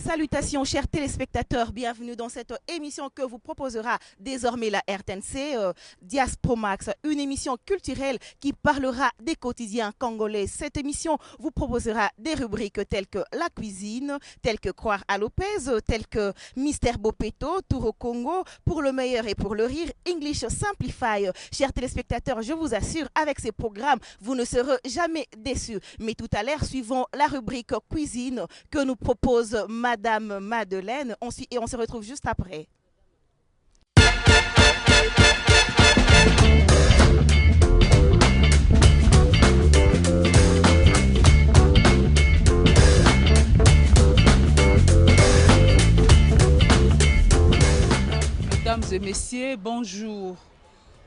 Salutations chers téléspectateurs, bienvenue dans cette émission que vous proposera désormais la RTNC Diaspromax, une émission culturelle qui parlera des quotidiens congolais. Cette émission vous proposera des rubriques telles que la cuisine, telles que Croire à Lopez, telles que Mister Bopeto, Tour au Congo, pour le meilleur et pour le rire, English Simplify. Chers téléspectateurs, je vous assure, avec ces programmes, vous ne serez jamais déçus. Mais tout à l'heure, suivons la rubrique cuisine que nous propose Madame Madeleine et on se retrouve juste après. Mesdames et messieurs, bonjour.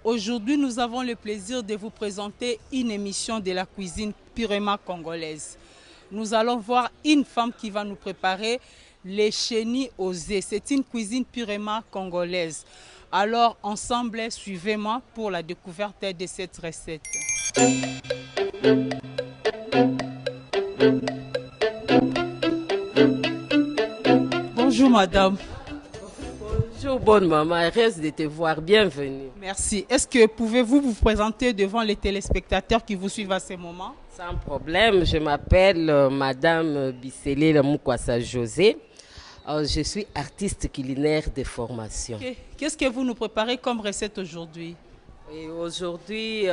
Aujourd'hui, nous avons le plaisir de vous présenter une émission de la cuisine purement congolaise. Nous allons voir une femme qui va nous préparer les chenilles aux œufs. C'est une cuisine purement congolaise. Alors, ensemble, suivez-moi pour la découverte de cette recette. Bonjour, madame. Bonjour, bonne maman. Heureuse de te voir. Bienvenue. Merci. Est-ce que pouvez-vous vous présenter devant les téléspectateurs qui vous suivent à ce moment? Sans problème. Je m'appelle Madame Bissélé Mukwasa José. Je suis artiste culinaire de formation. Qu'est-ce que vous nous préparez comme recette aujourd'hui? Aujourd'hui,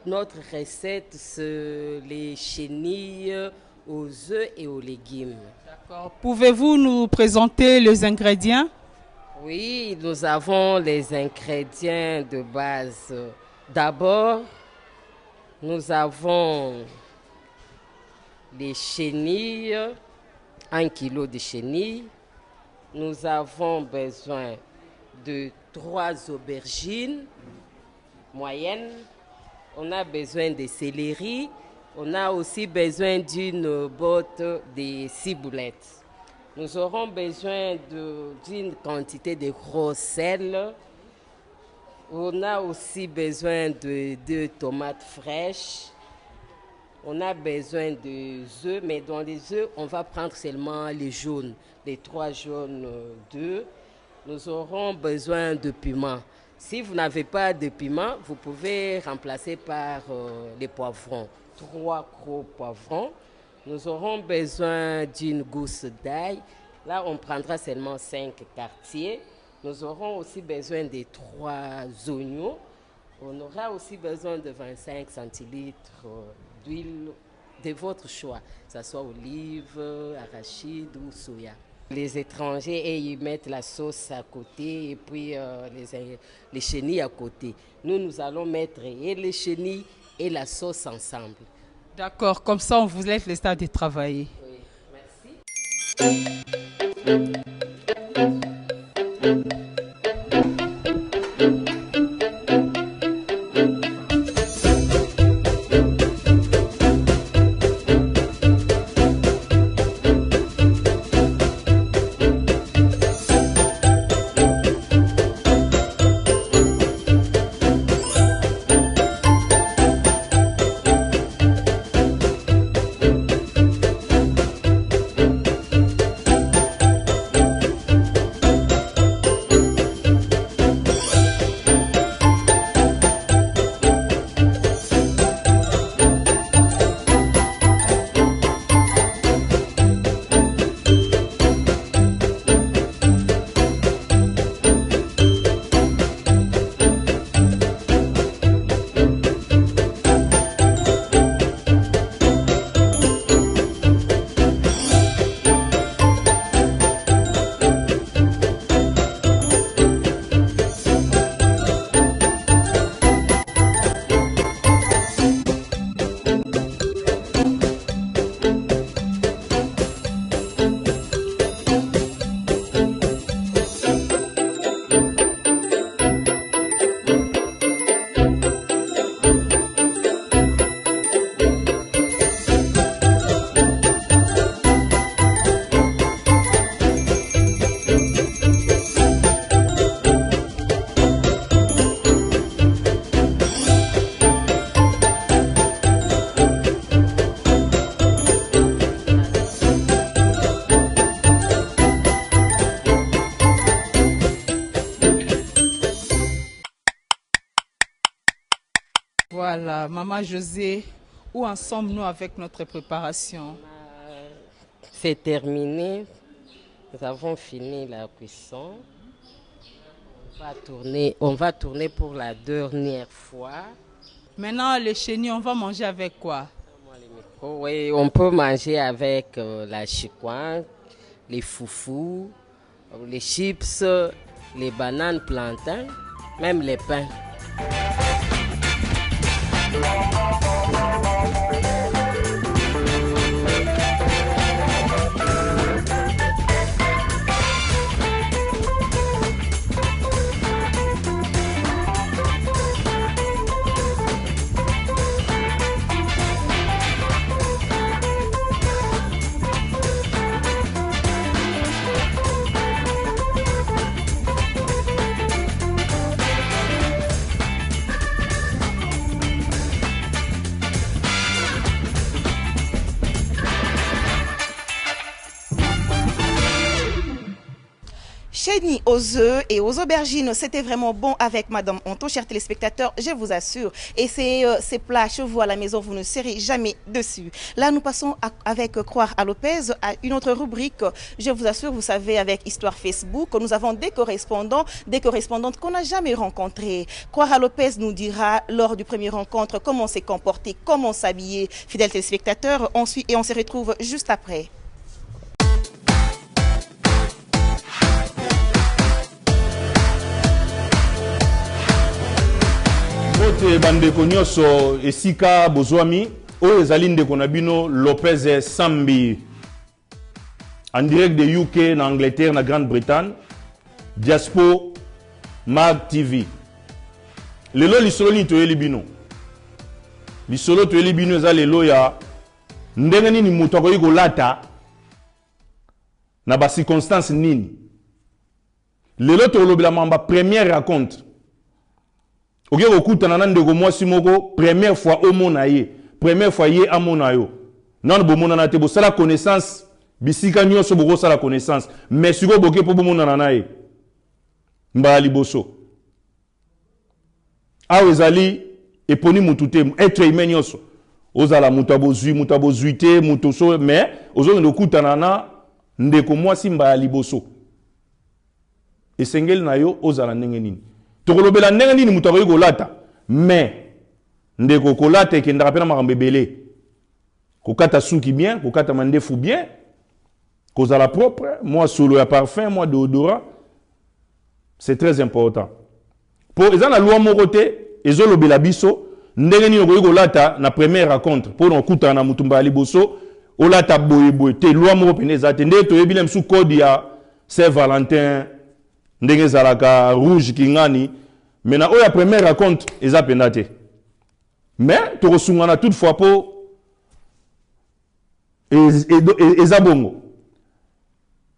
notre recette, c'est les chenilles aux œufs et aux légumes. D'accord. Pouvez-vous nous présenter les ingrédients? Oui, nous avons les ingrédients de base. D'abord, nous avons les chenilles, 1 kg de chenilles. Nous avons besoin de 3 aubergines moyennes. On a besoin de céleri. On a aussi besoin d'une botte de ciboulettes. Nous aurons besoin d'une quantité de gros sel. On a aussi besoin de 2 tomates fraîches. On a besoin de œufs, mais dans les œufs, on va prendre seulement les jaunes, les 3 jaunes d'œufs. Nous aurons besoin de piment. Si vous n'avez pas de piment, vous pouvez remplacer par les poivrons. 3 gros poivrons. Nous aurons besoin d'une gousse d'ail. Là, on prendra seulement 5 quartiers. Nous aurons aussi besoin de 3 oignons. On aura aussi besoin de 25 centilitres d'huile de votre choix, que ce soit olive, arachide ou soya. Les étrangers, ils mettent la sauce à côté et puis les chenilles à côté. Nous allons mettre et les chenilles et la sauce ensemble. D'accord, comme ça on vous laisse le temps de travailler. Oui, merci. Maman José, où en sommes-nous avec notre préparation? C'est terminé. Nous avons fini la cuisson. On va tourner pour la dernière fois. Maintenant, les chenilles, on va manger avec quoi? Oui, on peut manger avec la chikwang, les foufous, les chips, les bananes, plantains, même les pains. Chenilles aux œufs et aux aubergines, c'était vraiment bon avec Madame Onto, chers téléspectateurs, je vous assure. Et ces plats chez vous à la maison, vous ne serez jamais dessus. Là, nous passons avec Croire à Lopez à une autre rubrique. Je vous assure, vous savez, avec Histoire Facebook, nous avons des correspondantes qu'on n'a jamais rencontrées. Croire à Lopez nous dira, lors du premier rencontre, comment s'est comporté, comment s'habiller. Fidèles téléspectateurs, on suit et on se retrouve juste après. Bandeko nyonso esika bozwami oyo ezali ndeko na bino Lopez Sambi en direct de UK na Angleterre na Grande-Bretagne Diaspo Mag TV lelo lisolo ni toyeli bino lisolo toyeli bino eza lelo ya ndenge nini mutu akoki kolata na ba circonstance nini lelo tolobela mamba première rencontre. Ok, okutana na ndeko mwasi moko première fois omona ye, première fois ye amona yo. Non bomona na te bo sala connaissance, bisika nyonso boko sala connaissance, mais siko boke po bomona na ye. Mba liboso. Awe ezali eponi mutute, être humain nyonso. Ozala mutabozui te, mutoso, mais ozo ndokutana na ndeko mwasi mba liboso. Esengeli na yo ozala ndenge nini. Tokolobela ndenge nini mutu akoki kolata mais ndeko kolata ekendaka pena makambo ebele kokata suki bien kokata mandefu bien kozala propre moi solo ya parfum moi déodorant c'est très important pour eza na loi moko te ezolobela biso ndenge nini okoki kolata na première rencontre pour okutana na mutu mbala liboso olata boye te loi moko pene eza te nde toyebile msu code ya Saint-Valentin ndenge zalaka rouge kingani maintenant oya première raconte eza pendate mais tokosungana toutefois po eza bongo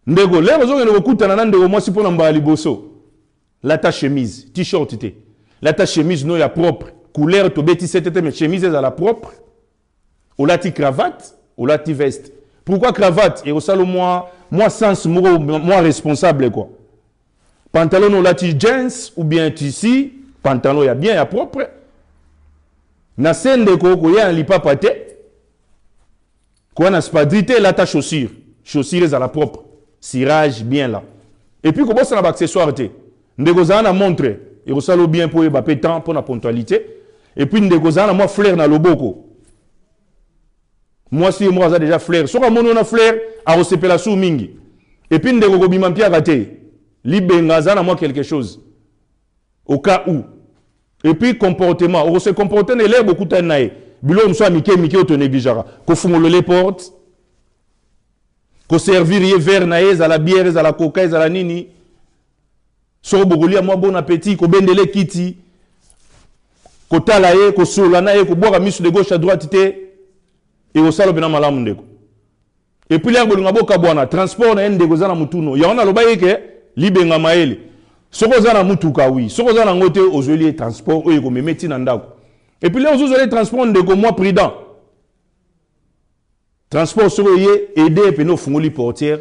ndeko lero zokende kokutana na ndeko mwasi pona mbala liboso lata chemise t-shirt te lata chemise no ya propre couleur tobeti setete mais chemise ezala propre olati cravate olati veste pourquoi cravate et osalo moi sens moi responsable quoi. Pantalon olati jeans ou bien tissu, pantalon ya bien ya propre. Na sende ko ya lipapa te. Ko na spadrité la ta chaussure. Chaussures à la propre. Cirage bien là. Et puis ko bossa na accessoire te. Ndeko za na montre, et osalo bien pour ba pétant pour la ponctualité. Et puis ndeko za na moi fleur na loboko. Moi si moi za déjà fleur. Soka mono na fleur a resepela sou mingi. Et puis ndeko ko bima pia raté. Libengazana moi quelque chose au cas où et puis comportement on se comporter ne l'air beaucoup tanae bilo mso mike to négligera ko fungolo les portes ko servir ye verre nae za la bière za la coca za la nini so bogolia moi bon appétit ko bendele kiti ko tala ye ko sola na ye ko boire misu de gauche à droite te et au salo bena malamu ndeko et puis l'air bolunga boka bwana transport na ndeko za na mutuno ya ona loba yeke libenga maele soko zana mutuka oui soko zana ngote ozoli transport oyo ko memeti na ndako et puis là ozoli transport ndeko moi prudent transport soko ye aider pe no fungoli portière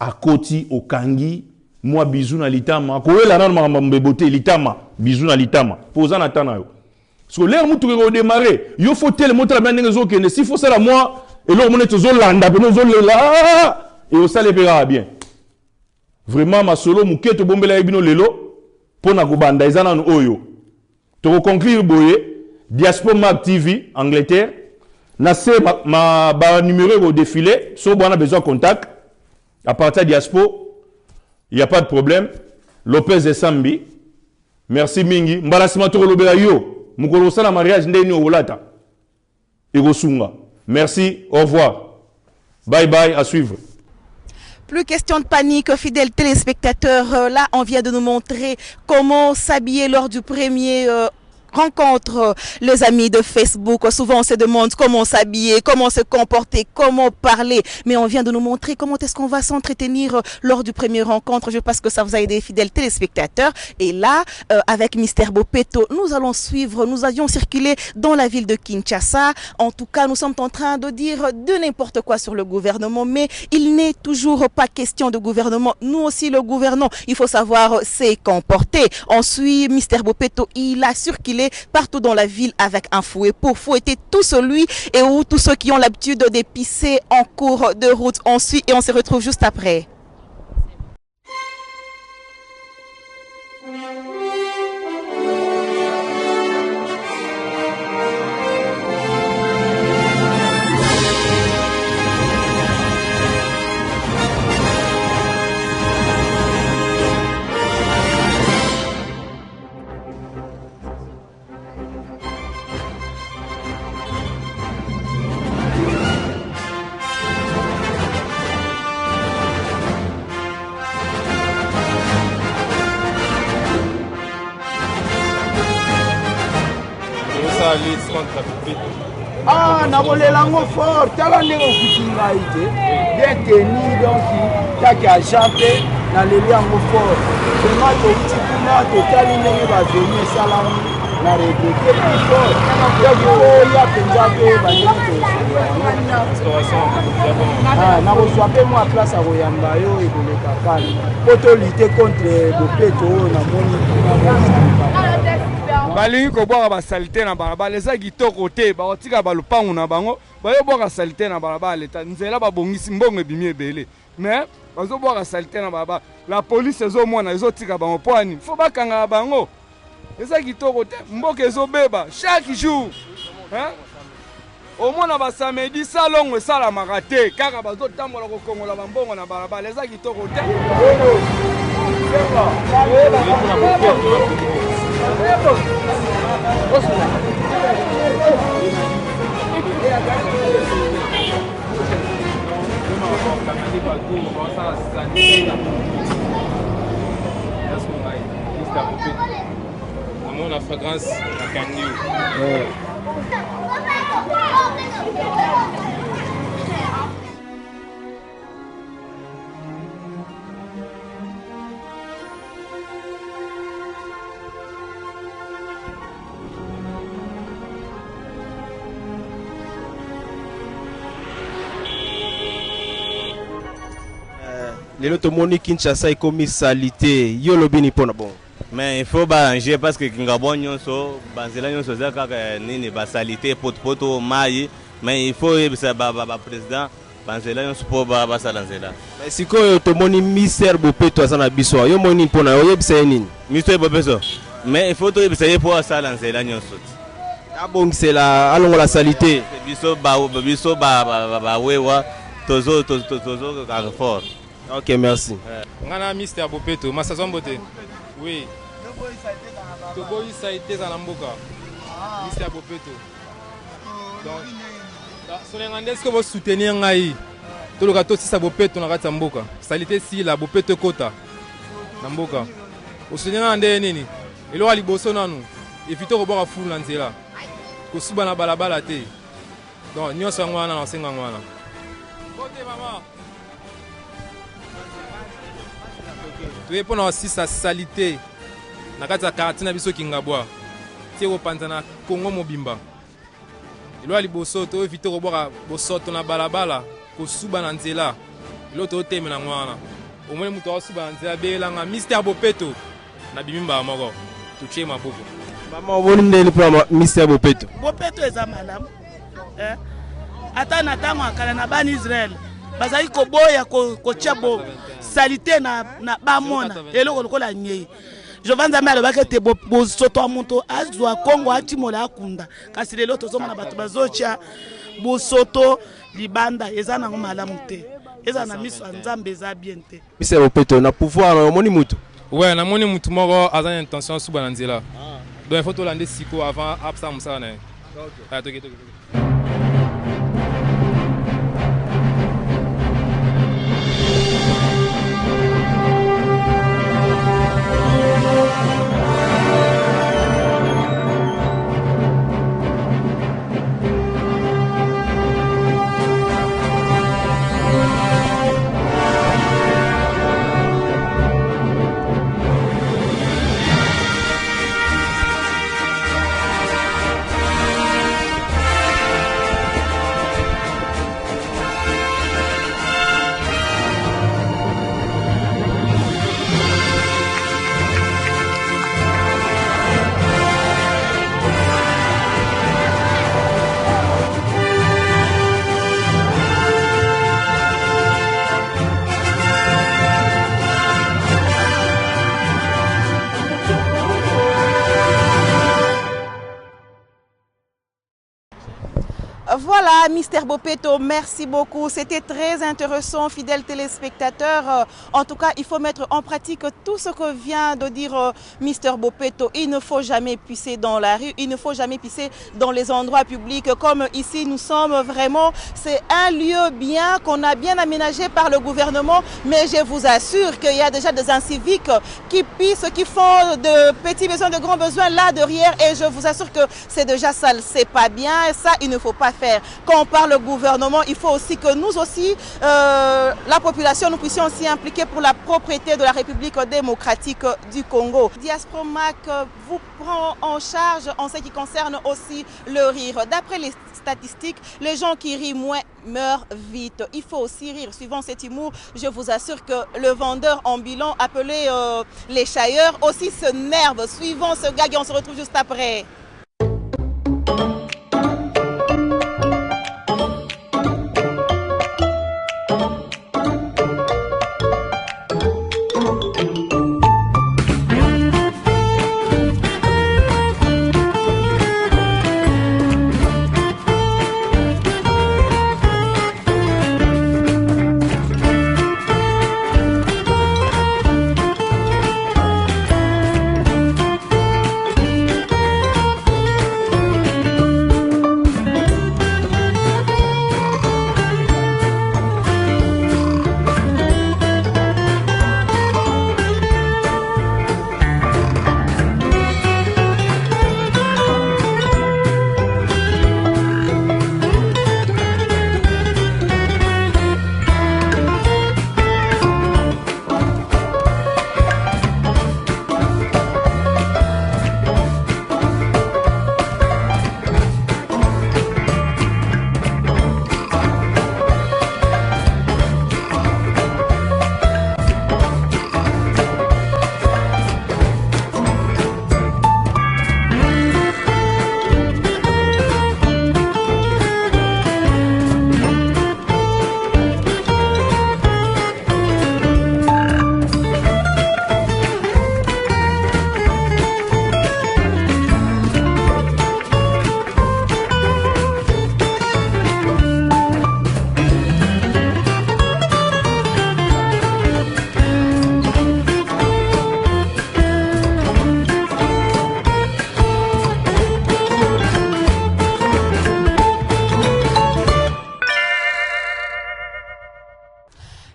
à koti au kangi moi bisou na litama ko wela na mbebote litama bisou na litama poza na tana yo Parce que l'air moutou redémarrer, il faut tellement la main de s'il faut ça la moi, et l'homme est aux Hollande, et au salé paiera bien. Vraiment, ma solo, mouké te bombe la ebino lelo, pour na gubanda, ils en ont oyo. Pour conclure, boye, Diaspora Mag TV, Angleterre, na se ma numéro au défilé, si on a besoin de contact, à partir de Diaspora, il n'y a pas de problème. Lopez et Sambi, merci Mingi, Mbalasima Toro Lobela yo, Mukolo Sala mariage ndeni Olata, Egosunga. Merci, au revoir. Bye bye, à suivre. Plus question de panique, fidèles téléspectateurs. Là, on vient de nous montrer comment s'habiller lors du premier rencontre. Les amis de Facebook, souvent on se demande comment s'habiller, comment se comporter, comment parler. Mais on vient de nous montrer comment est-ce qu'on va s'entretenir lors du premier rencontre. Je pense que ça vous a aidé, fidèles téléspectateurs. Et là, avec Mister Bopeto, nous allons suivre, nous avions circulé dans la ville de Kinshasa. En tout cas, nous sommes en train de dire de n'importe quoi sur le gouvernement, mais il n'est toujours pas question de gouvernement. Nous aussi, le gouvernement, il faut savoir se comporter. On suit Mister Bopeto, il a circulé partout dans la ville avec un fouet pour fouetter tout celui et ou tous ceux qui ont l'habitude d'épicer en cours de route. On suit et on se retrouve juste après. Ah, nabolelango fort, tala ndenge okutinga ite, bien tenu donc taki ajape na leli yango fort. Vraiment touti kuna totali ndenge baveni esalamu na regrete plus fort. Donc oya penza pe bandenge nakozwa mpe mwa place akoyamba yo ekoleka kani po tolite contre Bopeto oyo namoni balingi kobwaka basalite na balabala eza kitoko te bakotika balupangu na bango bayobwaka salite na balabala leta nzela babongisi mbongo ebimi ebele mais bazobwaka salite na balabala la police ezomona ezotika bango mpo ani fo bakanga bango eza kitoko te mboka ezobeba chaque jour omona basamedi salongo esalamaka te kaka bazotambola kokongola bambongo na balabala eza kitoko te. La fragrance à Kandiou. Lelo tomoni Kinshasa ekomi salité yo lobini pona bon. Mais il faut arranger parce que Kingabon nyonso banzela nyonso za kaka nini ba salité poto mai mais il faut ça ba président banzela nyonso po ba salanzela. Mais sikoyo tomoni Mister Bopeto azana biso yo moni pona yo yebisa nini? Mister Bopeto. Mais il faut to yebisa po salanzela nyonso. Abongisela alongo la salité. Biso ba wewa tozo ka fort. OK, merci. Ngana Mister Bopeto, Massason Bote. Oui. Togo ça a été dans Mboka. Mister Bopeto. Donc Solengandes que vous soutenir ngai. To le gato si ça Bopeto na kata Mboka. Salité si la Bopeto kota. Na Mboka. O soutenir ande nini. Elo ali boso nanu. Evito ko boka fulu nzela. Ko suba na balabala te. Donc nyoso ngwana na senga ngwana. Bote mama. Tu es pour aussi sa salité. Na kati ya quartier na biso Kingabwa. Tie ko panza na Kongo mobimba. Ilo ali boso to evite ko boka bosoto na balabala ko suba na nzela. Ilo to teme na ngwana. Omwe muto suba na nzela belanga Mister Bopeto na bimimba moko. Tu chema boko. Maman, on va pour Mister Bopeto. Bopeto est malamu. Ata na tango akala na ban Israël. Bazali ko boya ko chabo salité na bamona. Eloko lokola nyei. Je vais nzambe alobaka te bosoto ya moto azwa Kongo atimola akunda kasi lelo tozomona bato bazotia bosoto libanda eza nango malamu te eza na miso ya nzambe eza bien te. Mister Bopeto na pouvoir na moni mutu. Ouais, na moni mutu moko aza na intention suba na nzela. Donc il faut to lande siko avant absa musa na. OK. Voilà, Mister Bopeto, merci beaucoup. C'était très intéressant, fidèles téléspectateurs. En tout cas, il faut mettre en pratique tout ce que vient de dire Mister Bopeto. Il ne faut jamais pisser dans la rue, il ne faut jamais pisser dans les endroits publics. Comme ici, nous sommes vraiment, c'est un lieu bien qu'on a bien aménagé par le gouvernement. Mais je vous assure qu'il y a déjà des inciviques qui pissent, qui font de petits besoins, de grands besoins là derrière. Et je vous assure que c'est déjà sale, c'est pas bien. Et ça, il ne faut pas faire. Quand on parle gouvernement, il faut aussi que nous aussi, la population, nous puissions aussi impliquer pour la propriété de la République démocratique du Congo. Diaspromac vous prend en charge en ce qui concerne aussi le rire. D'après les statistiques, les gens qui rient moins meurent vite. Il faut aussi rire. Suivant cet humour, je vous assure que le vendeur ambulant appelé les chailleurs aussi se nerve. Suivant ce gag, on se retrouve juste après.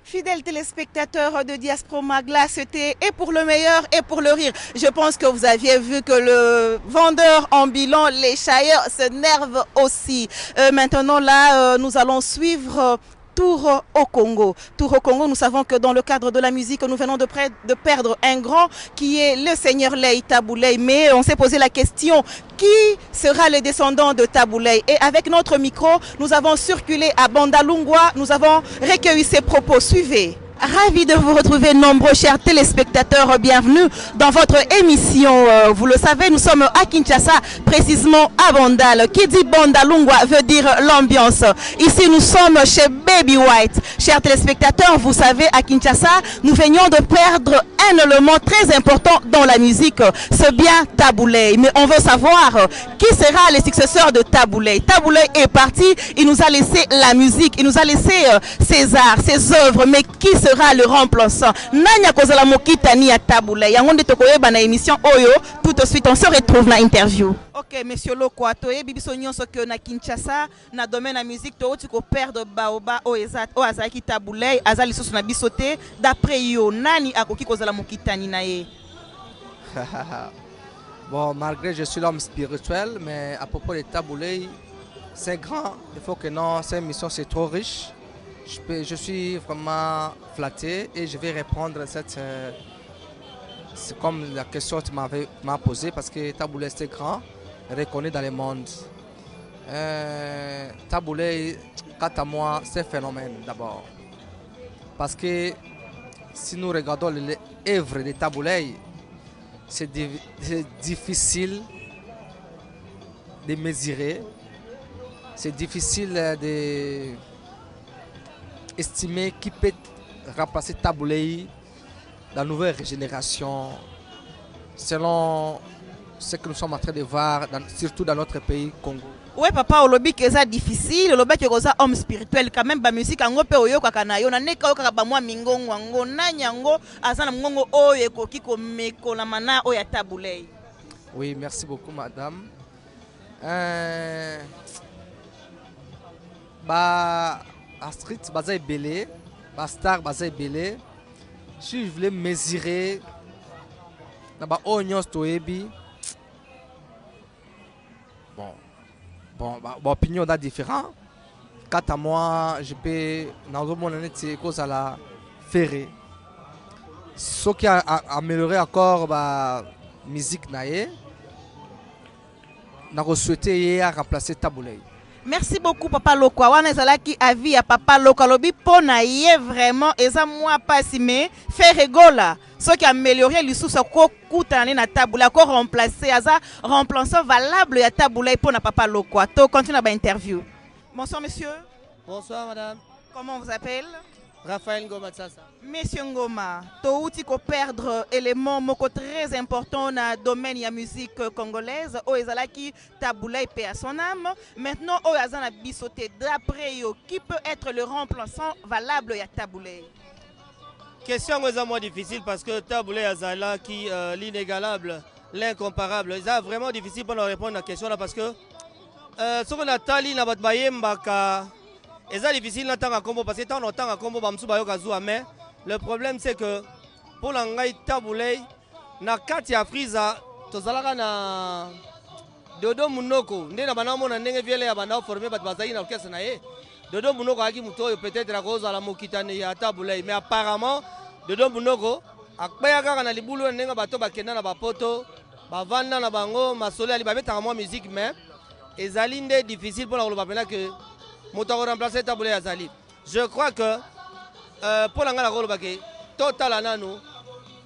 Fidèles téléspectateurs de Diaspromac, là c'était et pour le meilleur et pour le rire. Je pense que vous aviez vu que le vendeur ambulant, les chailleurs, se nervent aussi. Maintenant là, nous allons suivre Tour au Congo. Tour au Congo, nous savons que dans le cadre de la musique, nous venons de perdre un grand qui est le seigneur Lei Taboulei. Mais on s'est posé la question, qui sera le descendant de Taboulei? Et avec notre micro, nous avons circulé à Bandalungwa, nous avons recueilli ses propos. Suivez. Ravi de vous retrouver nombreux chers téléspectateurs, bienvenue dans votre émission. Vous le savez, nous sommes à Kinshasa, précisément à Bandal. Qui dit Bandalungwa veut dire l'ambiance. Ici nous sommes chez Baby White. Chers téléspectateurs, vous savez, à Kinshasa, nous venions de perdre un élément très important dans la musique, c'est bien Tabouley. Mais on veut savoir qui sera le successeur de Tabouley. Tabouley est parti, il nous a laissé la musique, il nous a laissé ses arts, ses œuvres, mais qui sera le remplaçant? Nanya kozala mokitani ya Tabouley. Yangonde tokoyeba na émission Oyo. Tout de suite, on se retrouve dans l'interview. Ok, monsieur Lokwa, toye bibiso nyonso ke na Kinshasa, na domaine la musique, to tu ko perdre baoba o ezat o azaki Tabouley, azali soso na bisote. D'après yo, nani akoki kozala mokitani na ye? Bon, malgré je suis l'homme spirituel, mais à propos de Tabouley, c'est grand. Il faut que non, cette émission c'est trop riche. Je suis vraiment flatté et je vais répondre à cette. C'est comme la question que tu m'as posée parce que Tabouley c'est grand, reconnu dans le monde. Tabouley, quant à moi, c'est un phénomène d'abord. Parce que si nous regardons l'œuvre de Tabouley, c'est difficile de mesurer, c'est difficile d'estimer qui peut remplacer Tabouley dans la nouvelle génération, selon ce que nous sommes en train de voir, surtout dans notre pays, Congo. Oui, papa, au lobby que c'est difficile, le lobby que c'est homme spirituel, quand même, la musique, en gros, oyo kakana yo na neka oka ba moi mingongo ngo na nyango azana mingongo oyo ekoki ko meko na mana oya Tabouley. Oui, merci beaucoup, madame. Astrid Baza Belé, Star Baza Belé. Si je voulais mesurer dans Onions Toebi, bon, opinion est différente. Quant à moi, je peux dans le monde c'est cause à la ferrée. Ce qui a amélioré encore la musique naïe, n'a souhaité remplacer Tabouley. Merci beaucoup Papa Lokwa. Wana ezalaki avis ya Papa Lokwa lobi pona ye vraiment eza moi pas si mais fait rigola. Ce qui a amélioré l'issue ko kutana na Tabouley ko remplacer aza remplaçant valable ya Tabouley pona Papa Lokwa. To continue ba interview. Bonsoir monsieur. Bonsoir madame. Comment on vous appelle? Raphaël Ngoma Tsasa. Monsieur Ngoma, to outi ko perdre élément moko très important dans le domaine de la musique congolaise. O ezalaki Tabouley paix à son âme. Maintenant o azana bisoté d'après yo qui peut être le remplaçant valable ya Tabouley? Question est moins difficile parce que Tabouley azala qui l'inégalable, l'incomparable. C'est vraiment difficile pour nous répondre à la question là parce que ce qu'on a tali na batbaye mbaka. Et c'est difficile d'entendre combo parce que tant on entend combo bamsou bayo kazua mais le problème c'est que pour l'angai Tabouley na kati ya Friza tozalaka na Dodo Munoko ndé na bana mona ndenge viele ya bana formé bat bazali na orchestre na ye Dodo Munoko aki muto peut-être à cause de la mokitane ya Tabouley mais apparemment Dodo Munoko akpaya kaka na libulu ndenge bato bakenda na bapoto bavanda na bango masole ali babeta moi musique mais ezali ndé difficile pour la lobapela que remplacer Tabouley Azali. Je crois que pour l'angala golobake total anano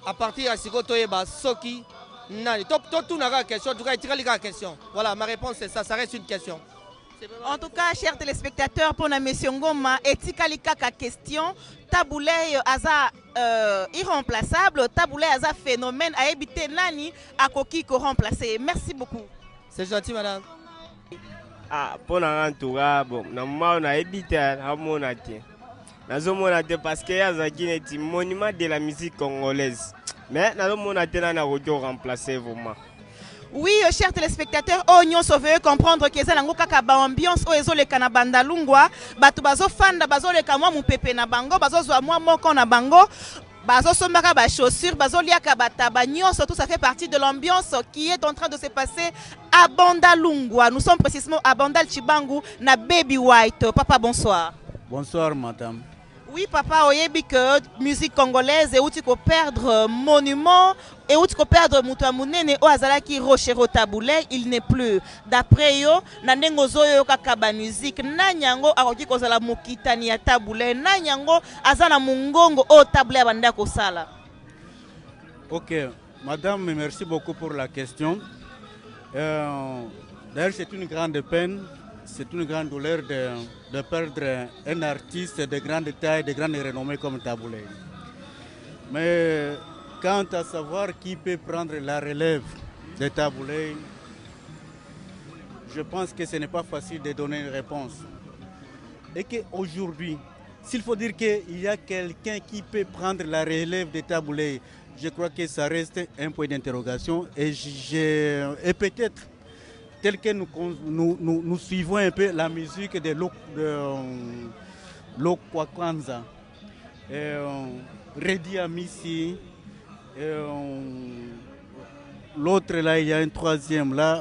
à partir à Sikoto Eba Soki nani top tout n'a question en tout cas il la question. Voilà ma réponse c'est ça reste une question. En tout cas chers téléspectateurs pour la mission Ngoma etikali kaka question Tabouley aza irremplaçable Tabouley aza phénomène a éviter nani akoki ko remplacer. Merci beaucoup. C'est gentil madame. Ah, pour en tout cas, bon, on a évité à monater. Parce qu'il y a un monument de la musique congolaise. Mais on a remplacé vraiment. Oui, chers téléspectateurs, on sauve comprendre que c'est une ambiance où les Kanabanda Lungwa, batu bazo fanda bazo le kamwa mupepe na bango, bazo zwa mwa moko na bango. Bazo sombaka ba chaussures, bazo liaka bataba nyonso, tout ça fait partie de l'ambiance qui est en train de se passer à Bandalungwa. Nous sommes précisément à Bandal Chibangu na Baby White. Papa, bonsoir. Bonsoir madame. Oui, papa, oyebi que musique congolaise et où tu peux perdre monument et où tu peux perdre Moutouamounene ou Azalaki Rochero Taboulé, il n'est plus. D'après yo, nandengo zoyo kakaba musique, nanyango akoki kozala mokitani ya Taboulé, nanyango azana mungongo o Taboulé banda kosala. Ok, madame, merci beaucoup pour la question. D'ailleurs, c'est une grande peine. C'est une grande douleur de perdre un artiste de grande taille, de grande renommée comme Taboulé. Mais quant à savoir qui peut prendre la relève de Taboulé, je pense que ce n'est pas facile de donner une réponse. Et qu'aujourd'hui, s'il faut dire qu'il y a quelqu'un qui peut prendre la relève de Taboulé, je crois que ça reste un point d'interrogation. Et peut-être, tel que nous suivons un peu la musique de Lokwakanza, Redi Amissi, l'autre là, il y a un troisième là.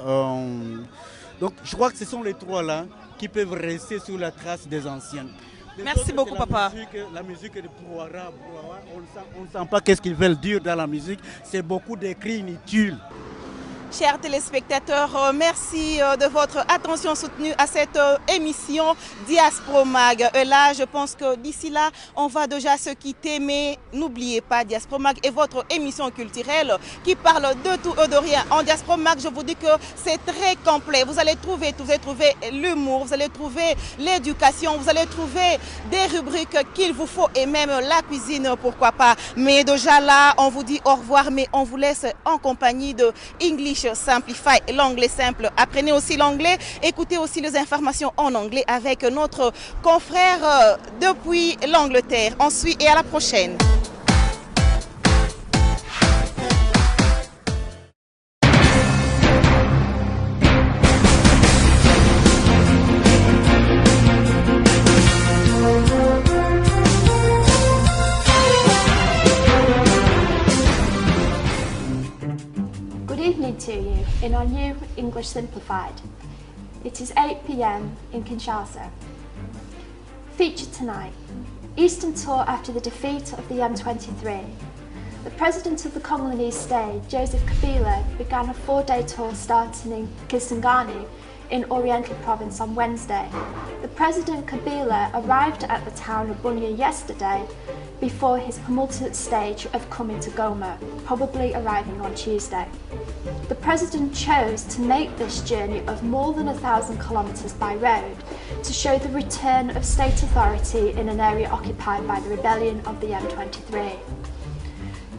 Donc je crois que ce sont les trois là qui peuvent rester sur la trace des anciens. Merci beaucoup, papa. La musique de Brouara, on ne sent pas qu'est-ce qu'ils veulent dire dans la musique. C'est beaucoup d'écrits inutiles. Chers téléspectateurs, merci de votre attention soutenue à cette émission Diaspromag. Et là, je pense que d'ici là, on va déjà se quitter, mais n'oubliez pas, Diaspromag est votre émission culturelle qui parle de tout et de rien. En Diaspromag, je vous dis que c'est très complet. Vous allez trouver l'humour, vous allez trouver l'éducation, vous allez trouver des rubriques qu'il vous faut et même la cuisine, pourquoi pas. Mais déjà là, on vous dit au revoir, mais on vous laisse en compagnie de English Simplify, l'anglais simple. Apprenez aussi l'anglais, écoutez aussi les informations en anglais avec notre confrère depuis l'Angleterre. On suit et à la prochaine. To you in our new English Simplified. It is 8 p.m. in Kinshasa. Featured tonight, Eastern tour after the defeat of the M23. The president of the Congolese state, Joseph Kabila, began a 4-day tour starting in Kisangani in Oriental province on Wednesday. The president Kabila arrived at the town of Bunia yesterday before his tumultuous stage of coming to Goma, probably arriving on Tuesday. The president chose to make this journey of more than 1,000 kilometres by road to show the return of state authority in an area occupied by the rebellion of the M23.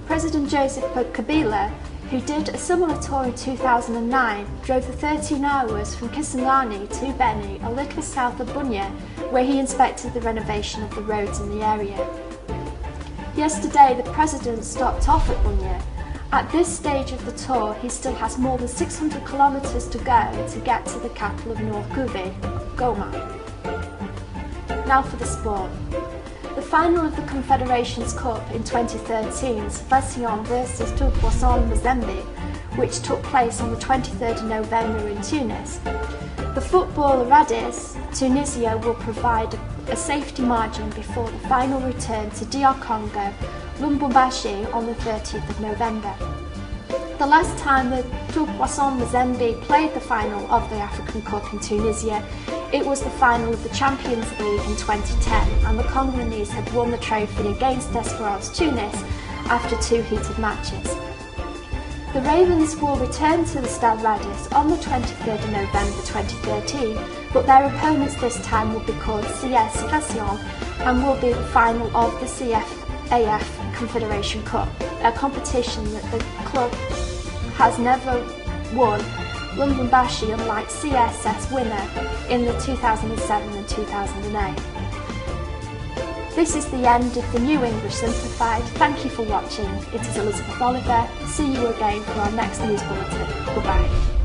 President Joseph Kabila, who did a similar tour in 2009, drove for 13 hours from Kisangani to Beni, a little south of Bunia, where he inspected the renovation of the roads in the area. Yesterday, the president stopped off at Bunia. At this stage of the tour, he still has more than 600 kilometres to go to get to the capital of North Kivu, Goma. Now for the sport. The final of the Confederations Cup in 2013, Selection versus Tout-Puissant Mazembe, which took place on the 23rd of November in Tunis. The footballer Radis, Tunisia will provide a safety margin before the final return to DR Congo, Lubumbashi on the 30th of November. The last time the Tout-Puissant Mazembe played the final of the African Cup in Tunisia, it was the final of the Champions League in 2010, and the Congolese had won the trophy against Esperance Tunis after 2 heated matches. The Ravens will return to the Stade Radis on the 23rd of November 2013, but their opponents this time will be called CS Selection and will be the final of the CFAF Confederation Cup, a competition that the club has never won, Lubumbashi, unlike CSS winner in the 2007 and 2008. This is the end of the New English Simplified. Thank you for watching. It is Elizabeth Oliver. See you again for our next news bulletin. Goodbye.